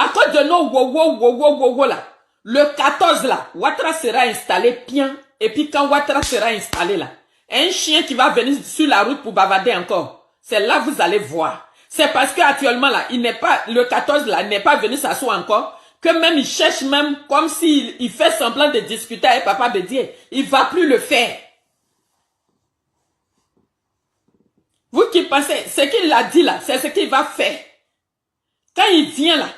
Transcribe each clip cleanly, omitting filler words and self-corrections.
À cause de nos wow là, le 14 là, Ouattara sera installé bien. Et puis quand Ouattara sera installé là, un chien qui va venir sur la route pour bavarder encore, c'est là que vous allez voir. C'est parce qu'actuellement là, il n'est pas, le 14 là, il n'est pas venu s'asseoir encore, que même il cherche même, comme s'il fait semblant de discuter avec Papa Bédié. Il va plus le faire. Vous qui pensez, ce qu'il a dit là, c'est ce qu'il va faire. Quand il vient là,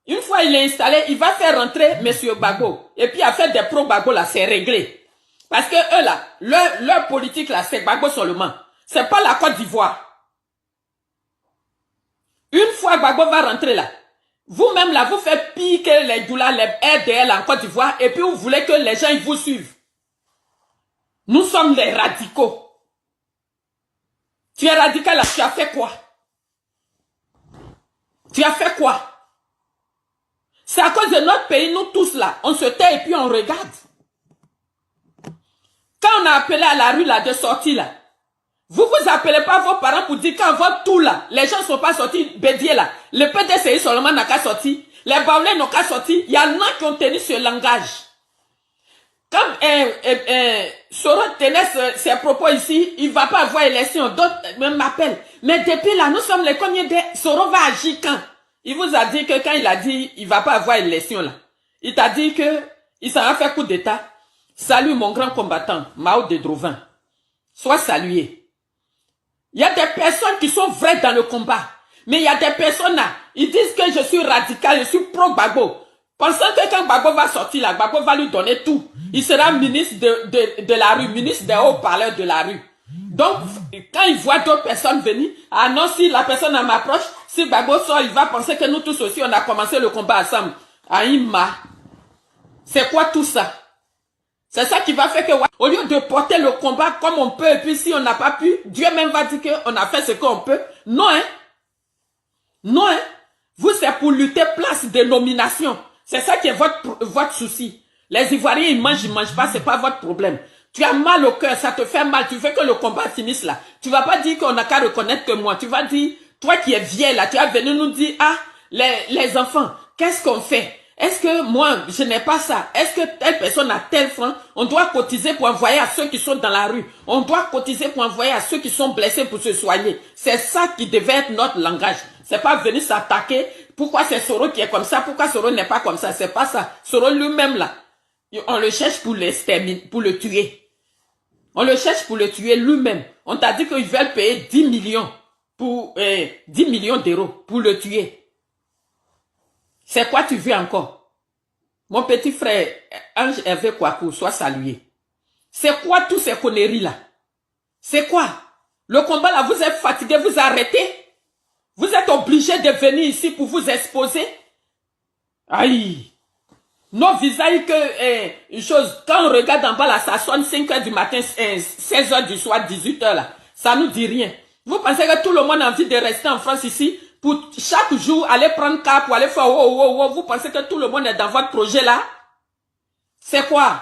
une fois il est installé, il va faire rentrer Monsieur Gbagbo. Et puis à faire des pro-Gbagbo là, c'est réglé. Parce que eux là, leur politique là, c'est Gbagbo seulement. C'est pas la Côte d'Ivoire. Une fois Gbagbo va rentrer là, vous-même là, vous faites pire que les Doula, les RDL en Côte d'Ivoire, et puis vous voulez que les gens ils vous suivent. Nous sommes les radicaux. Tu es radical là, tu as fait quoi? Tu as fait quoi? C'est à cause de notre pays, nous tous là, on se tait et puis on regarde. Quand on a appelé à la rue là, de sortir là, vous appelez pas vos parents pour dire qu'en votre tout là, les gens ne sont pas sortis, Bédié là, le PDCI seulement n'a qu'à sortir, les Baoulés n'ont qu'à sortir, il y en a qui ont tenu ce langage. Quand Soro tenait ses propos ici, il ne va pas avoir élection, d'autres m'appellent. Mais depuis là, nous sommes les premiers de Soro va agir quand? Il vous a dit que quand il a dit il ne va pas avoir élection là, il t'a dit que il s'en a fait coup d'état. Salut mon grand combattant, Mao de Drovin. Sois salué. Il y a des personnes qui sont vraies dans le combat. Mais il y a des personnes là, ils disent que je suis radical, je suis pro-Gbagbo. Pensant que quand Gbagbo va sortir là, Gbagbo va lui donner tout. Il sera ministre de la rue, ministre des haut-parleurs de la rue. Donc, quand il voit d'autres personnes venir, ah non, si la personne m'approche, si Gbagbo sort, il va penser que nous tous aussi, on a commencé le combat ensemble. Aïma. C'est quoi tout ça? C'est ça qui va faire que, au lieu de porter le combat comme on peut, et puis si on n'a pas pu, Dieu même va dire qu'on a fait ce qu'on peut. Non, hein. Non, hein. Vous, c'est pour lutter place de nomination. C'est ça qui est votre souci. Les Ivoiriens, ils mangent pas, c'est pas votre problème. Tu as mal au cœur, ça te fait mal, tu veux que le combat finisse là. Tu vas pas dire qu'on n'a qu'à reconnaître que moi. Tu vas dire, toi qui es vieille là, tu vas venir nous dire, ah, les enfants, qu'est-ce qu'on fait? Est-ce que moi, je n'ai pas ça? Est-ce que telle personne a tel franc? On doit cotiser pour envoyer à ceux qui sont dans la rue. On doit cotiser pour envoyer à ceux qui sont blessés pour se soigner. C'est ça qui devait être notre langage. C'est pas venir s'attaquer. Pourquoi c'est Soro qui est comme ça? Pourquoi Soro n'est pas comme ça? C'est pas ça. Soro lui-même là, on le cherche pour l'exterminer, pour le tuer. On le cherche pour le tuer lui-même. On t'a dit qu'ils veulent payer 10 millions pour 10 millions d'euros pour le tuer. C'est quoi tu veux encore? Mon petit frère, Ange Hervé Kouakou, sois salué. C'est quoi tous ces conneries là? C'est quoi? Le combat là, vous êtes fatigué, vous arrêtez? Vous êtes obligé de venir ici pour vous exposer? Aïe! Nos visages que, une chose, quand on regarde en bas là, ça sonne 5 h du matin, 16 h du soir, 18 h là. Ça nous dit rien. Vous pensez que tout le monde a envie de rester en France ici? Pour chaque jour aller prendre cas pour aller faire vous pensez que tout le monde est dans votre projet là? C'est quoi?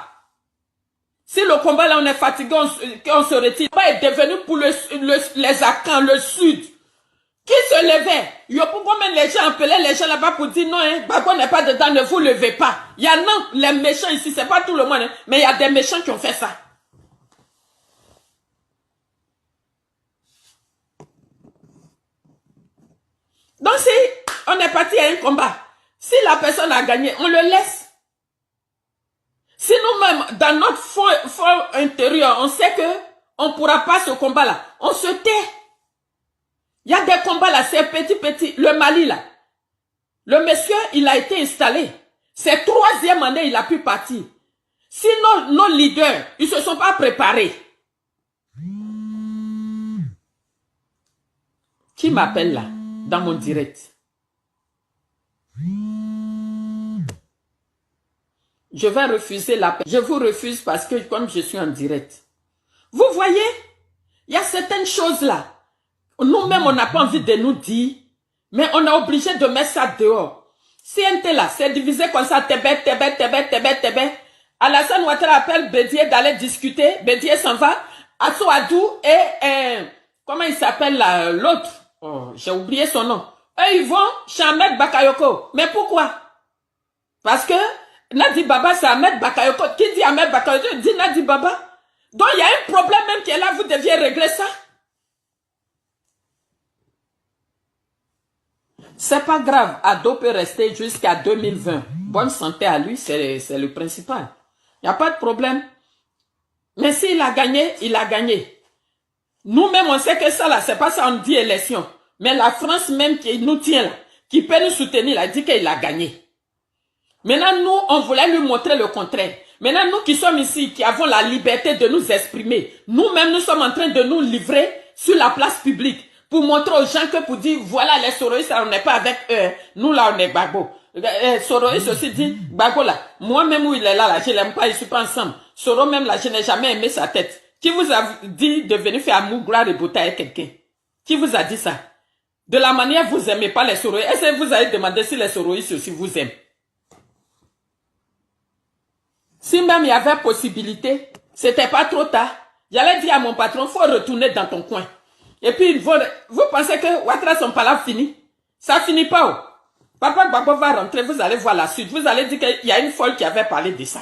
Si le combat là on est fatigué, on se retire, pas est devenu pour les Akans, le sud. Qui se levait? Il y a pourquoi même les gens appelaient les gens là-bas pour dire non, hein, Gbagbo n'est pas dedans, ne vous levez pas. Il y a non, les méchants ici, c'est pas tout le monde, hein, mais il y a des méchants qui ont fait ça. Donc si on est parti à un combat, si la personne a gagné, on le laisse. Si nous-mêmes, dans notre fond intérieur, on sait que on ne pourra pas ce combat-là, on se tait. Il y a des combats là, c'est petit. Le Mali là, le monsieur, il a été installé. C'est 3e année, il a pu partir. Si nos leaders, ils ne se sont pas préparés. Qui m'appelle là? Dans mon direct. Je vais refuser l'appel. Je vous refuse parce que comme je suis en direct. Vous voyez, il y a certaines choses là. Nous-mêmes, on n'a pas envie de nous dire, mais on est obligé de mettre ça dehors. Si un tel là, c'est divisé comme ça, tébé. Alassane Ouattara appelle Bédié d'aller discuter. Bédié s'en va. Assou Adou et comment il s'appelle l'autre? Oh, j'ai oublié son nom. Eux, ils vont chez Ahmed Bakayoko. Mais pourquoi? Parce que Nadi Baba, c'est Ahmed Bakayoko. Qui dit Ahmed Bakayoko? Dit Nadi Baba. Donc, il y a un problème même qui est là, vous deviez régler ça. C'est pas grave, Ado peut rester jusqu'à 2020. Bonne santé à lui, c'est le principal. Il n'y a pas de problème. Mais s'il a gagné, il a gagné. Nous-mêmes, on sait que ça là, c'est pas ça, on dit élection. Mais la France même qui nous tient là, qui peut nous soutenir, là, dit qu'il a gagné. Maintenant, nous, on voulait lui montrer le contraire. Maintenant, nous qui sommes ici, qui avons la liberté de nous exprimer, nous-mêmes, nous sommes en train de nous livrer sur la place publique pour montrer aux gens que pour dire, voilà, les soroïstes, on n'est pas avec eux. Nous, là, on est Gbagbo. Soroïstes aussi dit, Gbagbo, là, moi-même où il est là, je l'aime pas, ils sont pas ensemble. Soro, même là, je n'ai jamais aimé sa tête. Qui vous a dit de venir faire amour, gloire et beauté avec quelqu'un? Qui vous a dit ça? De la manière vous aimez pas les soroïstes, est-ce que vous avez demandé si les soroïstes aussi vous aiment? Si même il y avait possibilité, c'était pas trop tard. J'allais dire à mon patron, faut retourner dans ton coin. Et puis, vous pensez que Ouattara, son palabre fini? Ça finit pas. Oh. Papa Gbagbo va rentrer, vous allez voir la suite. Vous allez dire qu'il y a une folle qui avait parlé de ça.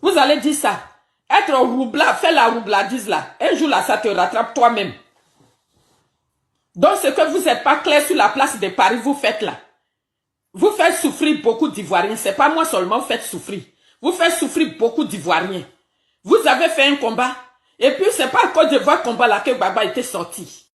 Vous allez dire ça. Être roublard, faire la roublardise là. Un jour là, ça te rattrape toi-même. Donc, ce que vous n'êtes pas clair sur la place de Paris, vous faites là. Vous faites souffrir beaucoup d'Ivoiriens. C'est pas moi seulement vous faites souffrir. Vous faites souffrir beaucoup d'Ivoiriens. Vous avez fait un combat. Et puis, c'est pas à cause de votre combat là que Baba était sorti.